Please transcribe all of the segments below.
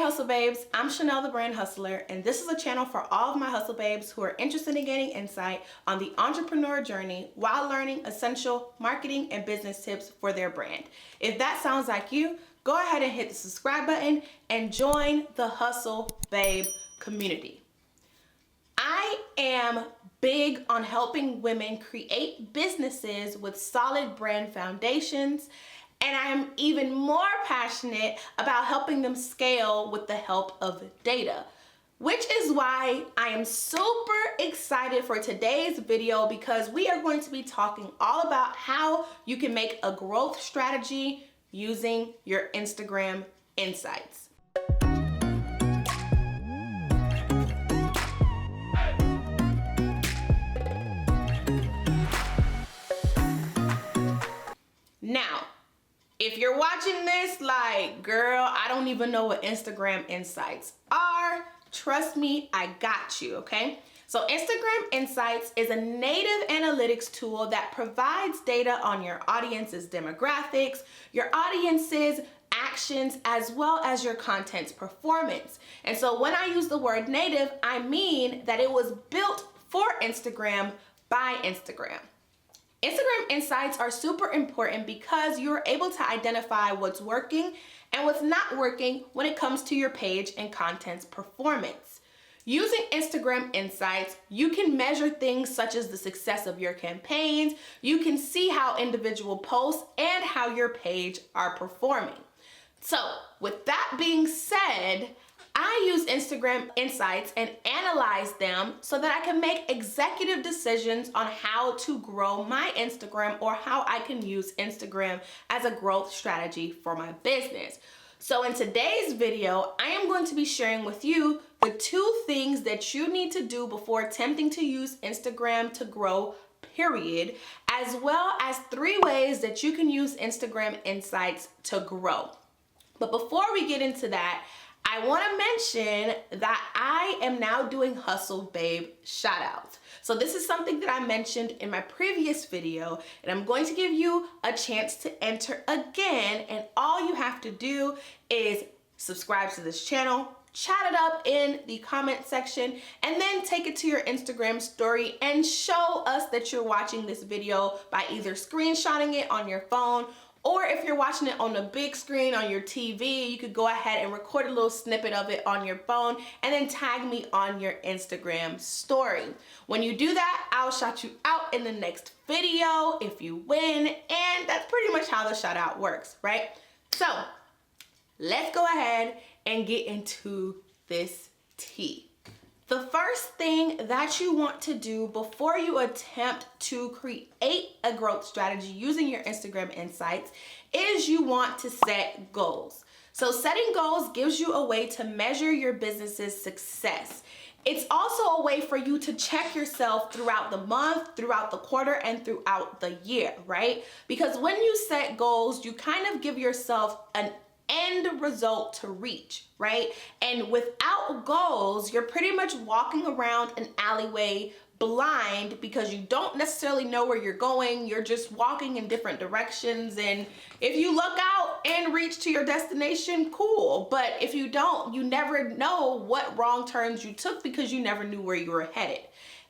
Hustle Babes, I'm Chanel the Brand Hustler, and this is a channel for all of my hustle babes who are interested in gaining insight on the entrepreneur journey while learning essential marketing and business tips for their brand. If that sounds like you, go ahead and hit the subscribe button and join the Hustle Babe community. I am big on helping women create businesses with solid brand foundations, and I am even more passionate about helping them scale with the help of data, which is why I am super excited for today's video, because we are going to be talking all about how you can make a growth strategy using your Instagram insights. Now, if you're watching this like, girl, I don't even know what Instagram Insights are, trust me, I got you, okay? So Instagram Insights is a native analytics tool that provides data on your audience's demographics, your audience's actions, as well as your content's performance. And so when I use the word native, I mean that it was built for Instagram by Instagram. Instagram Insights are super important because you're able to identify what's working and what's not working when it comes to your page and content's performance. Using Instagram Insights, you can measure things such as the success of your campaigns, you can see how individual posts and how your page are performing. So with that being said, I use Instagram Insights and analyze them so that I can make executive decisions on how to grow my Instagram or how I can use Instagram as a growth strategy for my business. So in today's video, I am going to be sharing with you the 2 things that you need to do before attempting to use Instagram to grow, period, as well as 3 ways that you can use Instagram Insights to grow. But before we get into that, I want to mention that I am now doing Hustle Babe shoutouts. So this is something that I mentioned in my previous video, and I'm going to give you a chance to enter again, and all you have to do is subscribe to this channel, chat it up in the comment section, and then take it to your Instagram story and show us that you're watching this video by either screenshotting it on your phone, or if you're watching it on the big screen on your TV, you could go ahead and record a little snippet of it on your phone and then tag me on your Instagram story. When you do that, I'll shout you out in the next video if you win, and that's pretty much how the shout out works, right? So let's go ahead and get into this tea. The first thing that you want to do before you attempt to create a growth strategy using your Instagram Insights is you want to set goals. So setting goals gives you a way to measure your business's success. It's also a way for you to check yourself throughout the month, throughout the quarter, and throughout the year, right? Because when you set goals, you kind of give yourself an end result to reach, right? And without goals, you're pretty much walking around an alleyway blind because you don't necessarily know where you're going. You're just walking in different directions, and if you look out and reach to your destination, cool. But if you don't, you never know what wrong turns you took because you never knew where you were headed.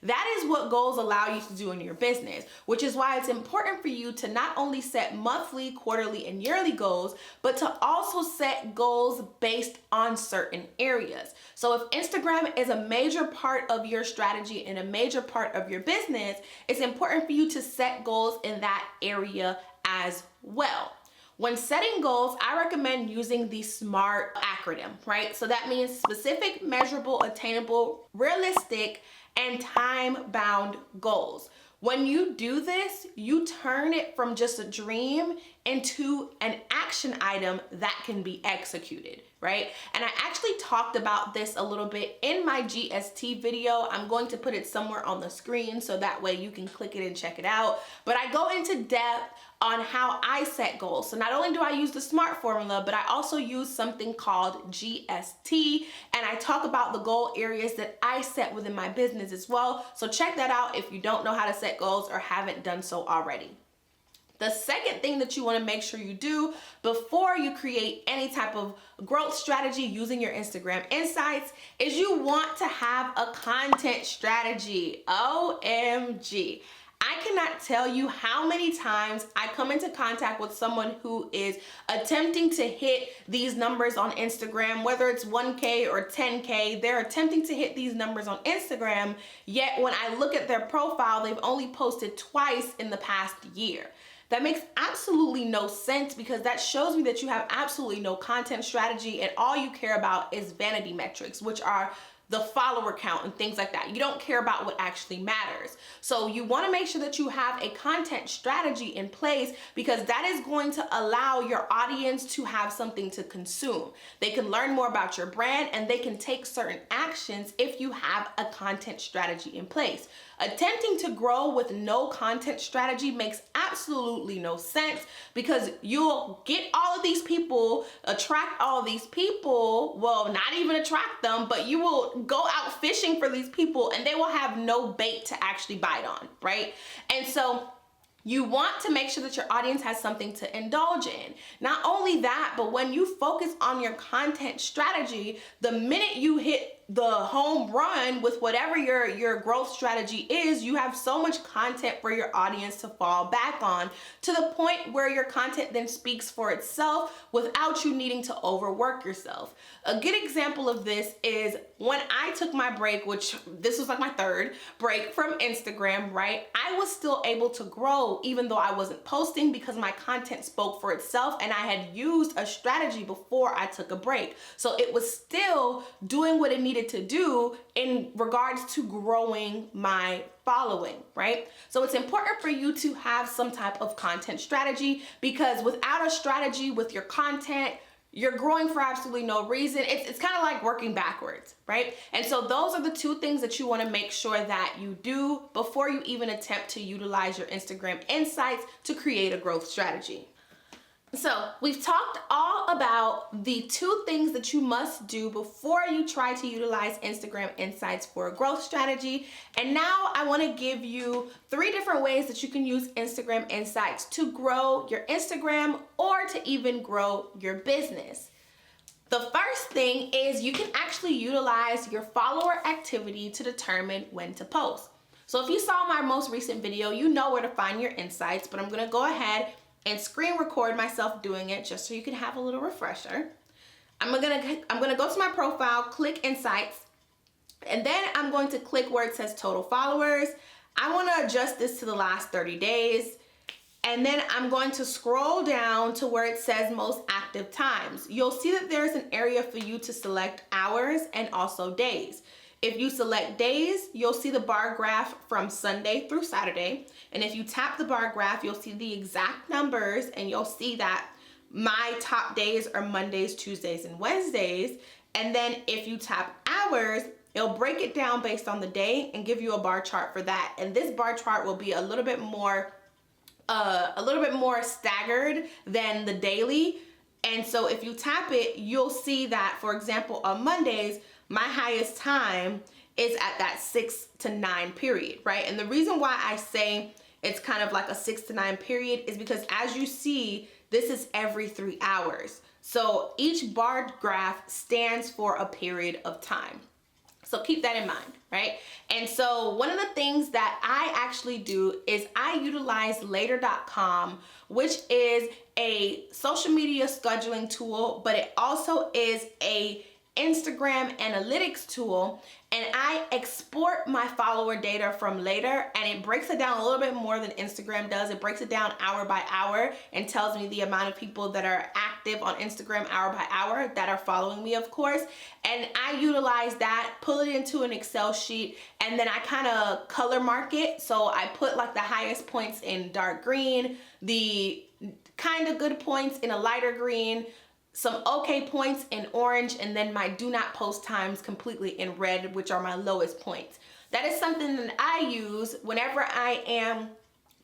That is what goals allow you to do in your business, which is why it's important for you to not only set monthly, quarterly, and yearly goals, but to also set goals based on certain areas. So if Instagram is a major part of your strategy and a major part of your business, it's important for you to set goals in that area as well. When setting goals, I recommend using the SMART acronym, right? So that means specific, measurable, attainable, realistic, and time-bound goals. When you do this, you turn it from just a dream into an action item that can be executed, right? And I actually talked about this a little bit in my GST video. I'm going to put it somewhere on the screen so that way you can click it and check it out. But I go into depth on how I set goals. So not only do I use the SMART formula, but I also use something called GST, and I talk about the goal areas that I set within my business as well. So check that out if you don't know how to set goals or haven't done so already. The second thing that you want to make sure you do before you create any type of growth strategy using your Instagram Insights is you want to have a content strategy. OMG. I cannot tell you how many times I come into contact with someone who is attempting to hit these numbers on Instagram, whether it's 1K or 10K, they're attempting to hit these numbers on Instagram, yet when I look at their profile, they've only posted twice in the past year. That makes absolutely no sense, because that shows me that you have absolutely no content strategy and all you care about is vanity metrics, which are the follower count and things like that. You don't care about what actually matters. So you want to make sure that you have a content strategy in place, because that is going to allow your audience to have something to consume. They can learn more about your brand and they can take certain actions if you have a content strategy in place. Attempting to grow with no content strategy makes absolutely no sense, because you'll get all of these people, attract all of these people, well, not even attract them, but you will go out fishing for these people and they will have no bait to actually bite on, right? And so you want to make sure that your audience has something to indulge in. Not only that, but when you focus on your content strategy, the minute you hit the home run with whatever your growth strategy is, you have so much content for your audience to fall back on, to the point where your content then speaks for itself without you needing to overwork yourself. A good example of this is when I took my break, which this was like my third break from Instagram, right? I was still able to grow even though I wasn't posting, because my content spoke for itself and I had used a strategy before I took a break. So it was still doing what it needed to do in regards to growing my following, right? So it's important for you to have some type of content strategy, because without a strategy with your content, you're growing for absolutely no reason. It's kind of like working backwards, right? And so those are the two things that you want to make sure that you do before you even attempt to utilize your Instagram Insights to create a growth strategy. So we've talked all about the two things that you must do before you try to utilize Instagram Insights for a growth strategy. And now I want to give you 3 different ways that you can use Instagram Insights to grow your Instagram or to even grow your business. The first thing is you can actually utilize your follower activity to determine when to post. So if you saw my most recent video, you know where to find your insights, but I'm going to go ahead and screen record myself doing it just so you can have a little refresher. I'm gonna go to my profile, click Insights, and then I'm going to click where it says total followers. I want to adjust this to the last 30 days. And then I'm going to scroll down to where it says most active times. You'll see that there's an area for you to select hours and also days. If you select days, you'll see the bar graph from Sunday through Saturday. And if you tap the bar graph, you'll see the exact numbers, and you'll see that my top days are Mondays, Tuesdays, and Wednesdays. And then if you tap hours, it'll break it down based on the day and give you a bar chart for that. And this bar chart will be a little bit more staggered than the daily. And so if you tap it, you'll see that, for example, on Mondays, my highest time is at that 6 to 9 period, right? And the reason why I say it's kind of like a 6 to 9 period is because, as you see, this is every 3 hours. So each bar graph stands for a period of time. So keep that in mind, right? And so one of the things that I actually do is I utilize later.com, which is a social media scheduling tool, but it also is a Instagram analytics tool, and I export my follower data from Later, and it breaks it down a little bit more than Instagram does. It breaks it down hour by hour and tells me the amount of people that are active on Instagram hour by hour that are following me, of course. And I utilize that, pull it into an Excel sheet, and then I kind of color mark it. So I put like the highest points in dark green, the kind of good points in a lighter green, some okay points in orange, and then my do not post times completely in red, which are my lowest points. That is something that I use whenever I am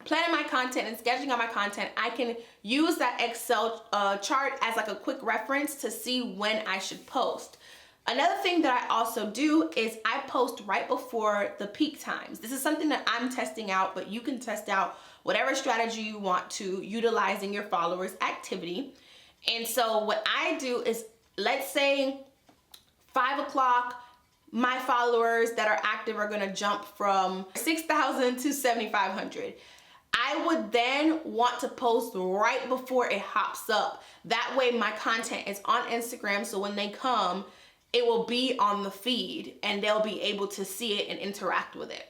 planning my content and scheduling out my content. I can use that Excel chart as like a quick reference to see when I should post. Another thing that I also do is I post right before the peak times. This is something that I'm testing out, but you can test out whatever strategy you want to utilize in your followers' activity. And so what I do is, let's say 5 o'clock, my followers that are active are gonna jump from 6,000 to 7,500. I would then want to post right before it hops up. That way my content is on Instagram, so when they come, it will be on the feed and they'll be able to see it and interact with it.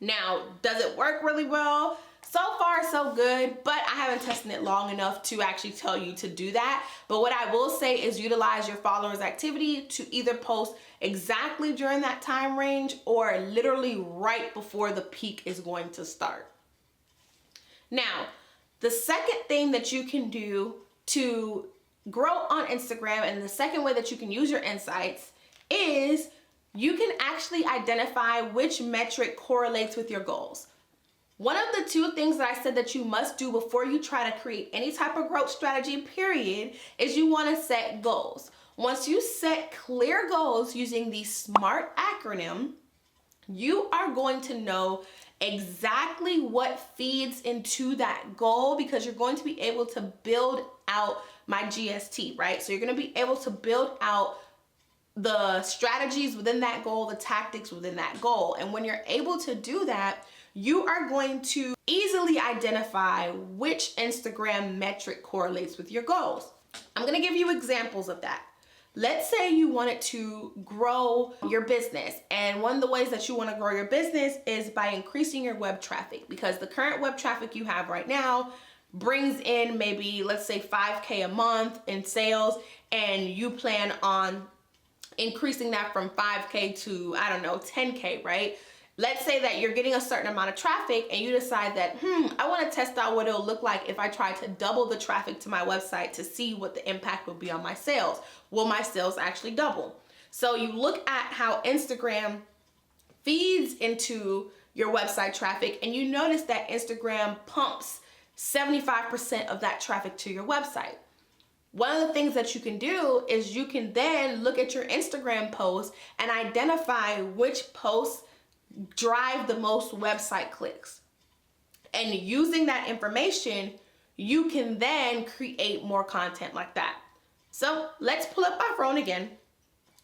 Now, does it work really well? So far, so good, but I haven't tested it long enough to actually tell you to do that. But what I will say is utilize your followers' activity to either post exactly during that time range or literally right before the peak is going to start. Now, the second thing that you can do to grow on Instagram, and the second way that you can use your insights, is you can actually identify which metric correlates with your goals. One of the two things that I said that you must do before you try to create any type of growth strategy, period, is you want to set goals. Once you set clear goals using the SMART acronym, you are going to know exactly what feeds into that goal, because you're going to be able to build out my GST, right? So you're going to be able to build out the strategies within that goal, the tactics within that goal. And when you're able to do that, you are going to easily identify which Instagram metric correlates with your goals. I'm going to give you examples of that. Let's say you wanted to grow your business, and one of the ways that you want to grow your business is by increasing your web traffic, because the current web traffic you have right now brings in maybe, let's say, 5K a month in sales, and you plan on increasing that from 5K to, I don't know, 10K, right? Let's say that you're getting a certain amount of traffic and you decide that, I want to test out what it'll look like if I try to double the traffic to my website to see what the impact will be on my sales. Will my sales actually double? So you look at how Instagram feeds into your website traffic, and you notice that Instagram pumps 75% of that traffic to your website. One of the things that you can do is you can then look at your Instagram posts and identify which posts drive the most website clicks. And using that information, you can then create more content like that. So let's pull up my phone again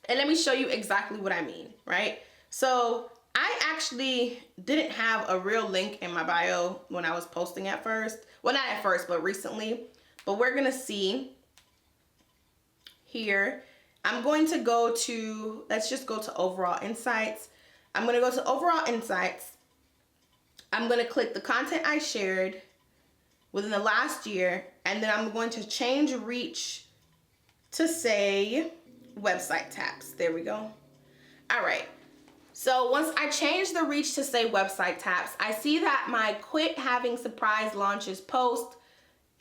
and let me show you exactly what I mean, right? So I actually didn't have a real link in my bio when I was posting at first. Well, not at first, but recently. But we're gonna see here. I'm going to go to, let's just go to overall insights. I'm going to go to overall insights. I'm going to click the content I shared within the last year, and then I'm going to change reach to say website taps. There we go. All right. So once I change the reach to say website taps, I see that my quit having surprise launches post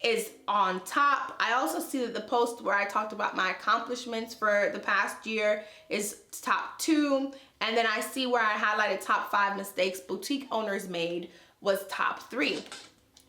is on top. I also see that the post where I talked about my accomplishments for the past year is top 2. And then I see where I highlighted top 5 mistakes boutique owners made was top 3.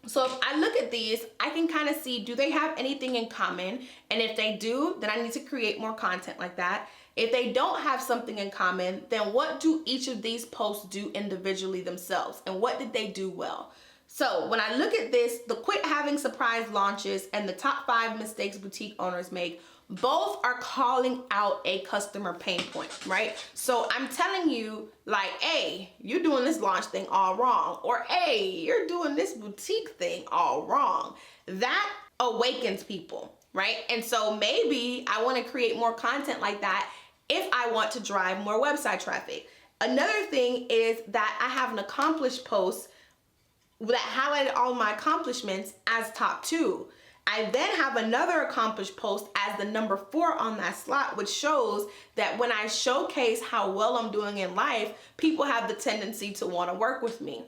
So if I look at these, I can kind of see, do they have anything in common? And if they do, then I need to create more content like that. If they don't have something in common, then what do each of these posts do individually themselves? And what did they do well? So when I look at this, the quit having surprise launches and the top 5 mistakes boutique owners make, both are calling out a customer pain point, right? So I'm telling you, like, hey, you're doing this launch thing all wrong, or hey, you're doing this boutique thing all wrong. That awakens people, right? And so maybe I want to create more content like that if I want to drive more website traffic. Another thing is that I have an accomplished post that highlighted all my accomplishments as top 2. I then have another accomplished post as the number 4 on that slot, which shows that when I showcase how well I'm doing in life, people have the tendency to want to work with me.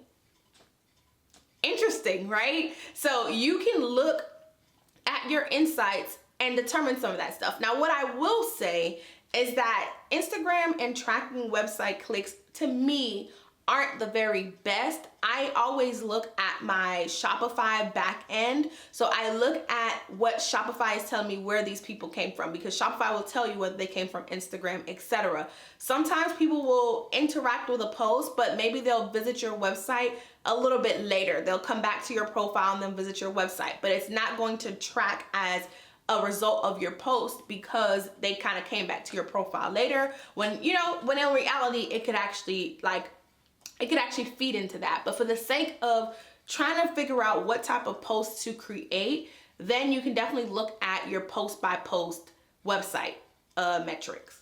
Interesting, right? So you can look at your insights and determine some of that stuff. Now, what I will say is that Instagram and tracking website clicks, to me, aren't the very best, I always look at my Shopify back end. So I look at what Shopify is telling me where these people came from, because Shopify will tell you whether they came from Instagram, etc. Sometimes people will interact with a post, but maybe they'll visit your website a little bit later. They'll come back to your profile and then visit your website, but it's not going to track as a result of your post because they kind of came back to your profile later, when in reality it could actually feed into that. But for the sake of trying to figure out what type of posts to create, then you can definitely look at your post by post website metrics.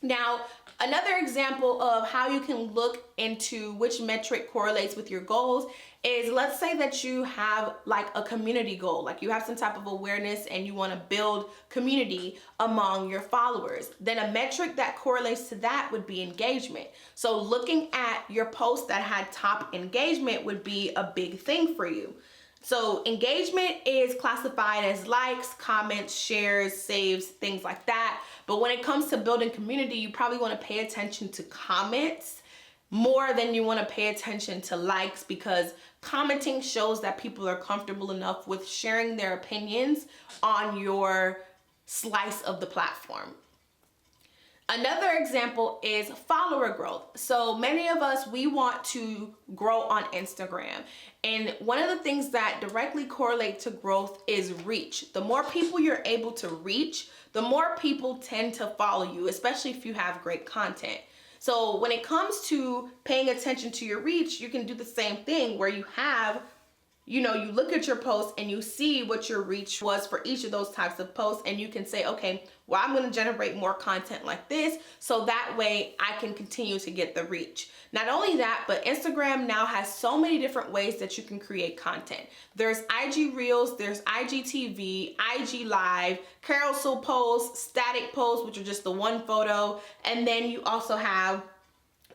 Now, another example of how you can look into which metric correlates with your goals is, let's say that you have like a community goal, like you have some type of awareness and you want to build community among your followers. Then a metric that correlates to that would be engagement. So looking at your posts that had top engagement would be a big thing for you. So engagement is classified as likes, comments, shares, saves, things like that. But when it comes to building community, you probably want to pay attention to comments more than you want to pay attention to likes, because commenting shows that people are comfortable enough with sharing their opinions on your slice of the platform. Another example is follower growth. So many of us, we want to grow on Instagram. And one of the things that directly correlate to growth is reach. The more people you're able to reach, the more people tend to follow you, especially if you have great content. So when it comes to paying attention to your reach, you can do the same thing where you have, you look at your posts and you see what your reach was for each of those types of posts, and you can say, okay, well, I'm going to generate more content like this, so that way I can continue to get the reach. Not only that, but Instagram now has so many different ways that you can create content. There's IG Reels, there's IGTV, IG Live, carousel posts, static posts, which are just the one photo, and then you also have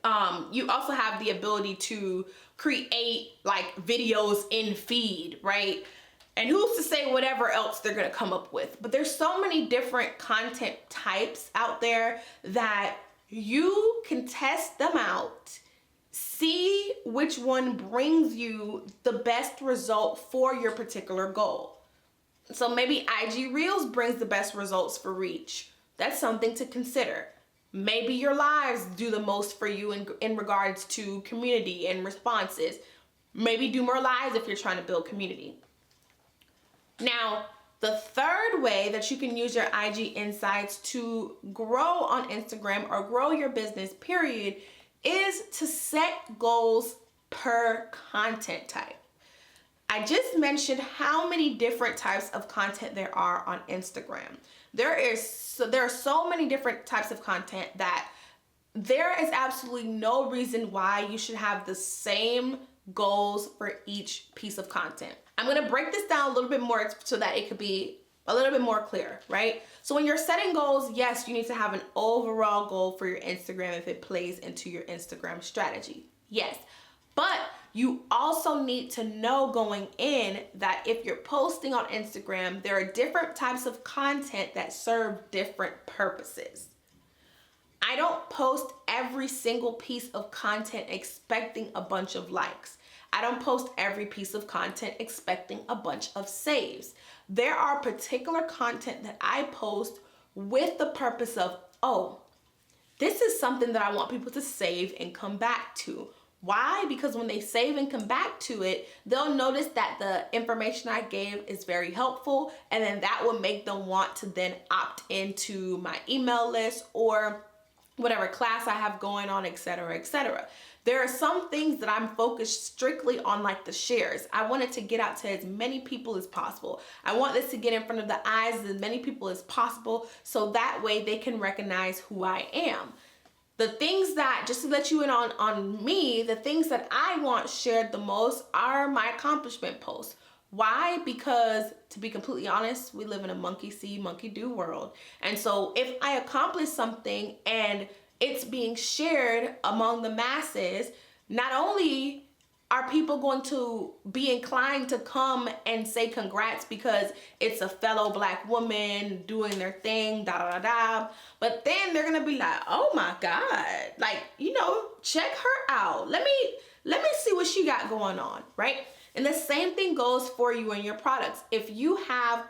the ability to create like videos in feed, right? And who's to say whatever else they're gonna come up with? But there's so many different content types out there that you can test them out, see which one brings you the best result for your particular goal. So maybe IG Reels brings the best results for reach. That's something to consider. Maybe your lives do the most for you in regards to community and responses. Maybe do more lives if you're trying to build community. Now, the third way that you can use your IG insights to grow on Instagram or grow your business, period, is to set goals per content type. I just mentioned how many different types of content there are on Instagram. There are so many different types of content that there is absolutely no reason why you should have the same goals for each piece of content. I'm going to break this down a little bit more so that it could be a little bit more clear, right? So when you're setting goals, yes, you need to have an overall goal for your Instagram if it plays into your Instagram strategy. Yes, but you also need to know going in that if you're posting on Instagram, there are different types of content that serve different purposes. I don't post every single piece of content expecting a bunch of likes. I don't post every piece of content expecting a bunch of saves. There are particular content that I post with the purpose of, oh, this is something that I want people to save and come back to. Why? Because when they save and come back to it, they'll notice that the information I gave is very helpful, and then that will make them want to then opt into my email list or whatever class I have going on, etc., etc. There are some things that I'm focused strictly on, like the shares. I want it to get out to as many people as possible. I want this to get in front of the eyes of as many people as possible, so that way they can recognize who I am. The things that, just to let you in on me, the things that I want shared the most are my accomplishment posts. Why? Because, to be completely honest, we live in a monkey see, monkey do world. And so if I accomplish something and it's being shared among the masses, not only are people going to be inclined to come and say congrats because it's a fellow Black woman doing their thing, da da da da? But then they're gonna be like, oh my God, like, you know, check her out. Let me see what she got going on, right? And the same thing goes for you and your products. If you have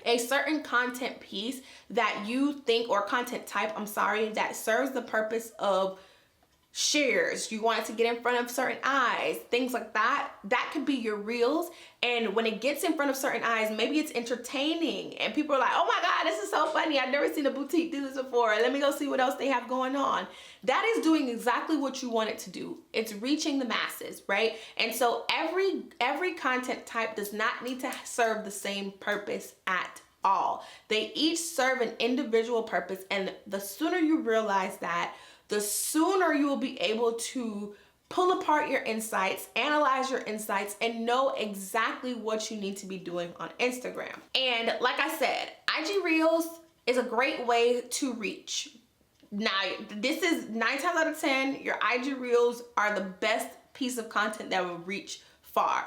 a certain content piece that you think, or content type, I'm sorry, that serves the purpose of shares, you want it to get in front of certain eyes, things like that, that could be your reels. And when it gets in front of certain eyes, maybe it's entertaining and people are like, oh my God, this is so funny, I've never seen a boutique do this before, let me go see what else they have going on. That is doing exactly what you want it to do. It's reaching the masses, right? And so every content type does not need to serve the same purpose at all. They each serve an individual purpose, and the sooner you realize that, the sooner you will be able to pull apart your insights, analyze your insights, and know exactly what you need to be doing on Instagram. And like I said, IG Reels is a great way to reach. Now, this is 9 times out of 10, your IG Reels are the best piece of content that will reach far.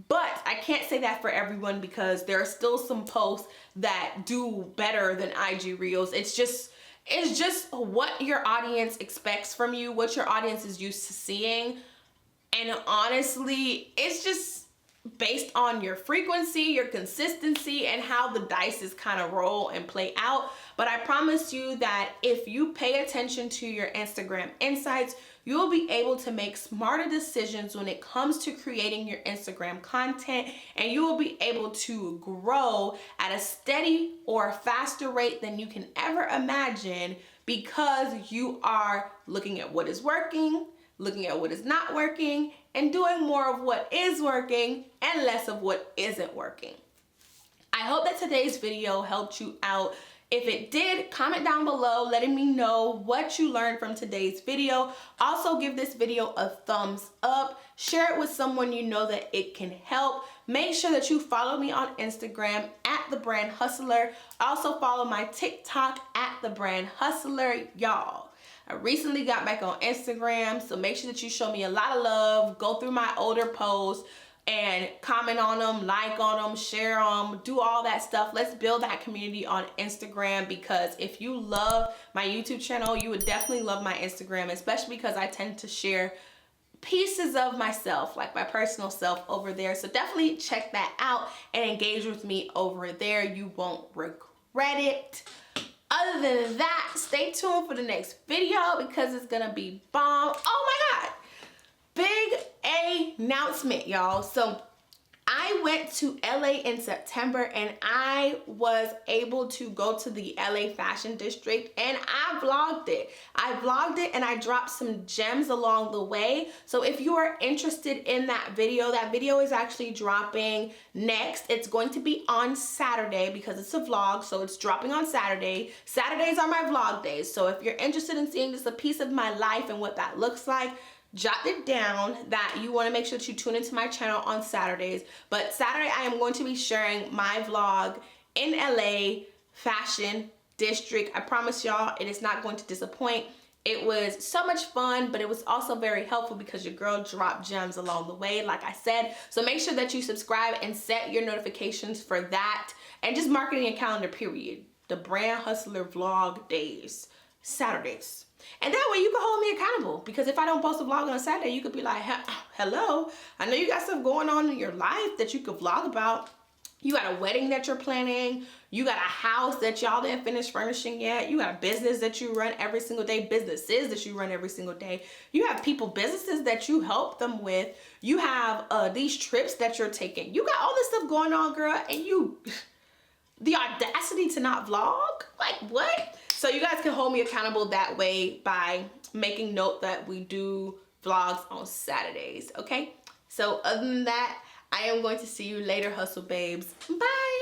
But I can't say that for everyone, because there are still some posts that do better than IG Reels. It's just what your audience expects from you, what your audience is used to seeing. And honestly, it's just based on your frequency, your consistency, and how the dice kind of roll and play out. But I promise you that if you pay attention to your Instagram insights, you will be able to make smarter decisions when it comes to creating your Instagram content, and you will be able to grow at a steady or faster rate than you can ever imagine, because you are looking at what is working, looking at what is not working, and doing more of what is working and less of what isn't working. I hope that today's video helped you out. If it did, comment down below letting me know what you learned from today's video. Also, give this video a thumbs up. Share it with someone you know that it can help. Make sure that you follow me on Instagram at The Brand Hustler. Also follow my TikTok at The Brand Hustler. Y'all, I recently got back on Instagram, so make sure that you show me a lot of love. Go through my older posts and comment on them, like on them, share them, do all that stuff. Let's build that community on Instagram, because if you love my YouTube channel, you would definitely love my Instagram, especially because I tend to share pieces of myself, like my personal self, over there. So definitely check that out and engage with me over there. You won't regret it. Other than that, stay tuned for the next video, because it's gonna be bomb. Oh my God, big announcement, y'all. So I went to LA in September, and I was able to go to the LA Fashion District, and I vlogged it. And I dropped some gems along the way. So if you are interested in that video is actually dropping next. It's going to be on Saturday, because it's a vlog, so it's dropping on Saturday. Saturdays are my vlog days. So if you're interested in seeing just a piece of my life and what that looks like, jot it down that you want to make sure that you tune into my channel on Saturdays. But Saturday, I am going to be sharing my vlog in LA Fashion District. I promise y'all, it is not going to disappoint. It was so much fun, but it was also very helpful because your girl dropped gems along the way, like I said. So make sure that you subscribe and set your notifications for that, and just mark it in your calendar, period. The Brand Hustler vlog days, Saturdays. And that way you can hold me accountable, because if I don't post a vlog on Saturday, you could be like, hello, I know you got stuff going on in your life that you could vlog about. You got a wedding that you're planning. You got a house that y'all didn't finish furnishing yet. You got a business that you run every single day, businesses that you run every single day. You have businesses that you help them with. You have these trips that you're taking. You got all this stuff going on, girl, and the audacity to not vlog? Like, what? So you guys can hold me accountable that way by making note that we do vlogs on Saturdays, okay? So other than that, I am going to see you later, hustle babes. Bye.